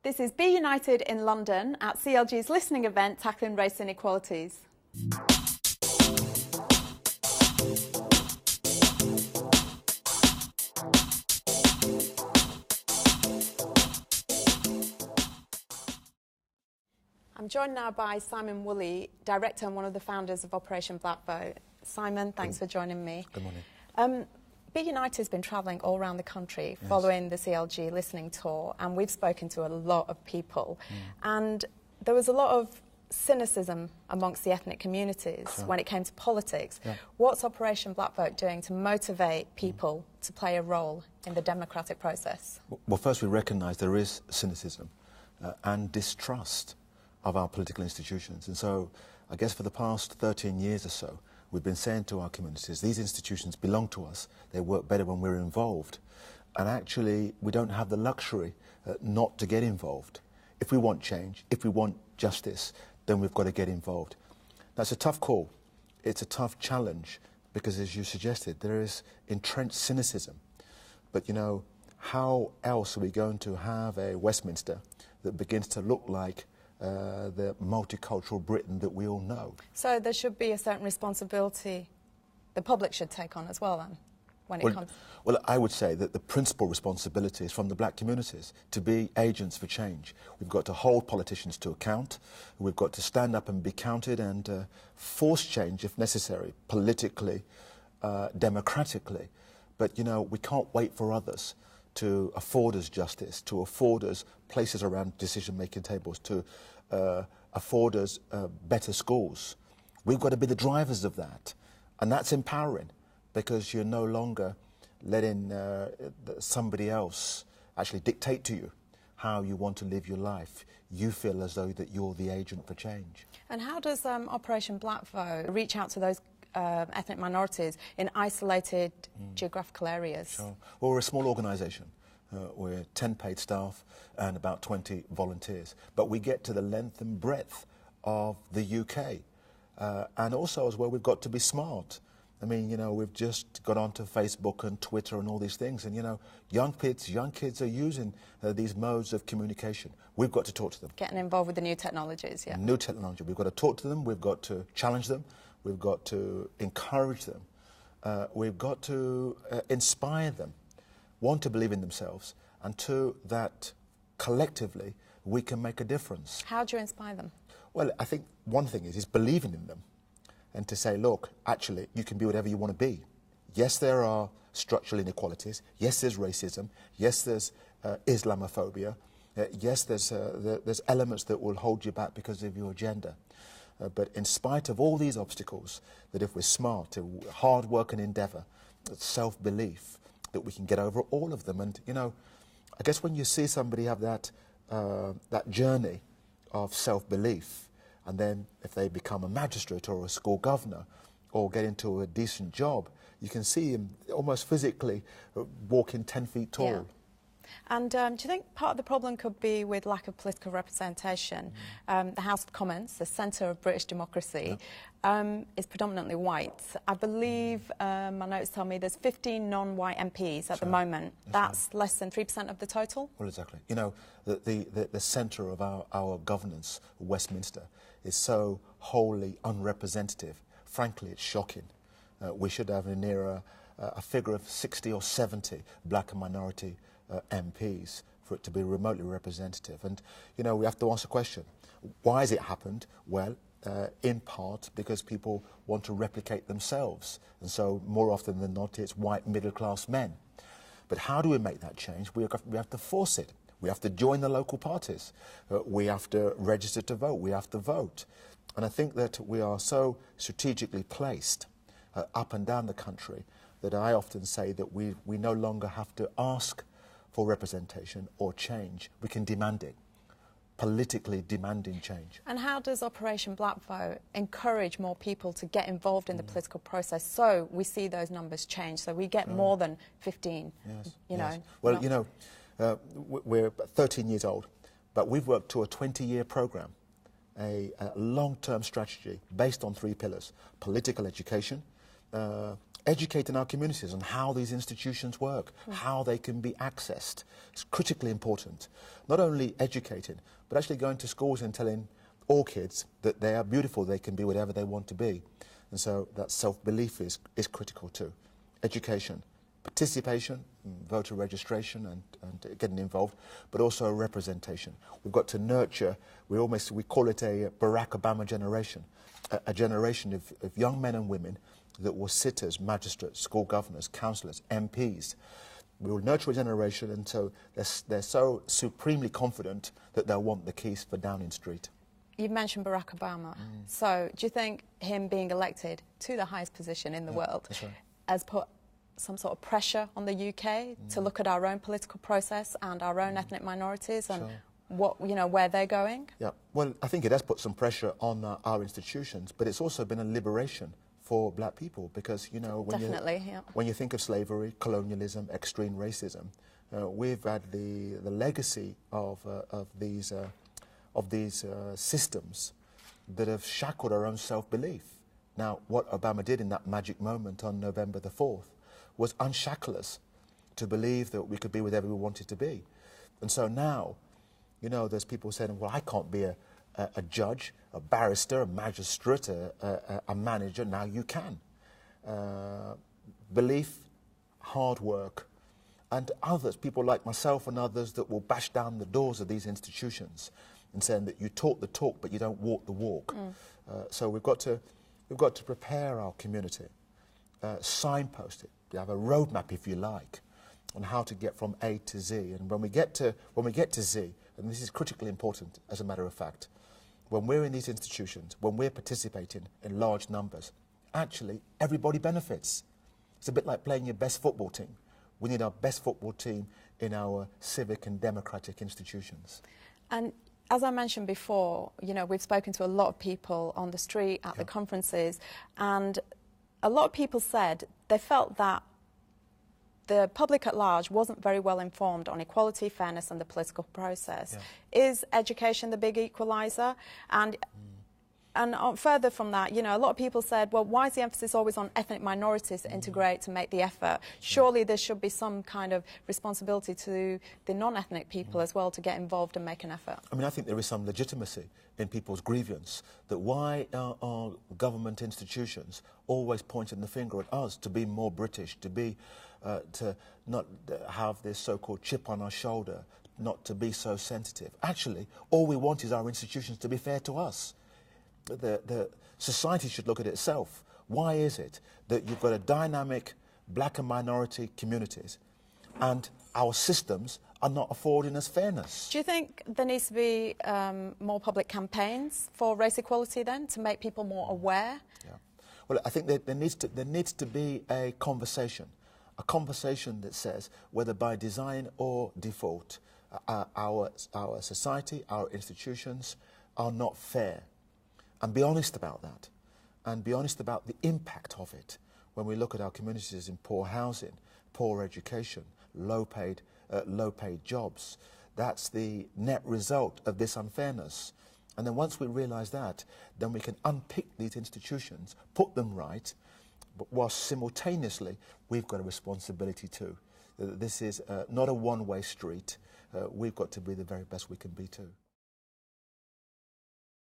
This is Be-Utd in London at CLG's listening event tackling race inequalities. I'm joined now by Simon Woolley, Director and one of the founders of Operation Black Vote. Simon, thanks for joining me. Good morning. Be-Utd has been travelling all around the country following the CLG listening tour, and we've spoken to a lot of people. And there was a lot of cynicism amongst the ethnic communities when it came to politics. What's Operation Black Vote doing to motivate people to play a role in the democratic process? Well, first we recognise there is cynicism and distrust of our political institutions. And so I guess for the past 13 years or so, we've been saying to our communities, these institutions belong to us, they work better when we're involved. And actually, we don't have the luxury not to get involved. If we want change, if we want justice, then we've got to get involved. That's a tough call. It's a tough challenge because, as you suggested, there is entrenched cynicism. But, you know, how else are we going to have a Westminster that begins to look like the multicultural Britain that we all know? So there should be a certain responsibility the public should take on as well, then, when it comes... Well, I would say that the principal responsibility is from the black communities to be agents for change. We've got to hold politicians to account. We've got to stand up and be counted and force change if necessary, politically, democratically. But, you know, we can't wait for others to afford us justice, to afford us places around decision-making tables, to afford us better schools. We've got to be the drivers of that. And that's empowering because you're no longer letting somebody else actually dictate to you how you want to live your life. You feel as though that you're the agent for change. And how does Operation Black Vote reach out to those ethnic minorities in isolated geographical areas? Sure. Well, we're a small organisation. We're 10 paid staff and about 20 volunteers. But we get to the length and breadth of the UK. And also as well, we've got to be smart. I mean, you know, we've just got onto Facebook and Twitter and all these things. And, you know, young kids are using these modes of communication. We've got to talk to them. Getting involved with the new technologies, yeah. New technology. We've got to talk to them. We've got to challenge them. We've got to encourage them. We've got to inspire them, one, to believe in themselves, and two, that collectively we can make a difference. How do you inspire them? Well, I think one thing is believing in them and to say, look, actually, you can be whatever you want to be. Yes, there are structural inequalities. Yes, there's racism. Yes, there's Islamophobia. Yes, there's elements that will hold you back because of your gender. But in spite of all these obstacles, that if we're smart, hard work and endeavour, self-belief, that we can get over all of them. And, you know, I guess when you see somebody have that journey of self-belief, and then if they become a magistrate or a school governor or get into a decent job, you can see him almost physically walking 10 feet tall. Yeah. And do you think part of the problem could be with lack of political representation? The House of Commons, the centre of British democracy, is predominantly white. I believe, my notes tell me there's 15 non-white MPs at the moment. That's less than 3% of the total? Well, exactly. You know, the centre of our governance, Westminster, is so wholly unrepresentative. Frankly, it's shocking. We should have near a figure of 60 or 70 black and minority MPs for it to be remotely representative. And, you know, we have to ask the question, why has it happened? Well, in part because people want to replicate themselves. And so more often than not, it's white middle-class men. But how do we make that change? We have to force it. We have to join the local parties. We have to register to vote. We have to vote. And I think that we are so strategically placed up and down the country that I often say that we no longer have to ask for representation or change. We can demand it, politically demanding change. And how does Operation Black Vote encourage more people to get involved in the political process so we see those numbers change, so we get more than 15, you know? Well, you know, we're 13 years old, but we've worked to a 20-year programme, a long-term strategy based on 3 pillars: political education, educating our communities on how these institutions work, how they can be accessed. It's critically important. Not only educating, but actually going to schools and telling all kids that they are beautiful, they can be whatever they want to be. And so that self-belief is critical too. Education, participation, voter registration and getting involved, but also representation. We've got to nurture, we call it a Barack Obama generation, a generation of young men and women that will sit as magistrates, school governors, councillors, MPs. We will nurture a generation, and so they're so supremely confident that they'll want the keys for Downing Street. You've mentioned Barack Obama. So do you think him being elected to the highest position in the world has put some sort of pressure on the UK to look at our own political process and our own ethnic minorities and what, where they're going? Yeah, well, I think it has put some pressure on our institutions, but it's also been a liberation for black people because, when you think of slavery, colonialism, extreme racism, we've had the legacy of these systems that have shackled our own self-belief. Now, what Obama did in that magic moment on November the 4th was unshackle us to believe that we could be whatever we wanted to be. And so now, there's people saying, well, I can't be a judge, a barrister, a magistrate, a manager. Now you can. Belief, hard work, and others, people like myself and others that will bash down the doors of these institutions and saying that you talk the talk but you don't walk the walk. So we've got to prepare our community, signpost it, have a roadmap, if you like, on how to get from A to Z. And when we get to Z, and this is critically important, as a matter of fact, when we're in these institutions, when we're participating in large numbers, actually everybody benefits. It's a bit like playing your best football team. We need our best football team in our civic and democratic institutions. And as I mentioned before, we've spoken to a lot of people on the street, at the conferences, and a lot of people said they felt that the public at large wasn't very well informed on equality, fairness and the political process. Is education the big equaliser? And further from that, a lot of people said, well, why is the emphasis always on ethnic minorities to integrate, to make the effort? Surely there should be some kind of responsibility to the non-ethnic people as well to get involved and make an effort. I mean, I think there is some legitimacy in people's grievance that why are government institutions always pointing the finger at us to be more British, to not have this so-called chip on our shoulder, not to be so sensitive. Actually, all we want is our institutions to be fair to us. The society should look at itself. Why is it that you've got a dynamic black and minority communities and our systems are not affording us fairness? Do you think there needs to be more public campaigns for race equality then, to make people more aware? Yeah. Well, I think that there needs to be a conversation that says whether by design or default our society, our institutions are not fair. And be honest about that, and be honest about the impact of it when we look at our communities in poor housing, poor education, low-paid jobs. That's the net result of this unfairness. And then once we realise that, then we can unpick these institutions, put them right, but whilst simultaneously we've got a responsibility too. This is not a one-way street. We've got to be the very best we can be too.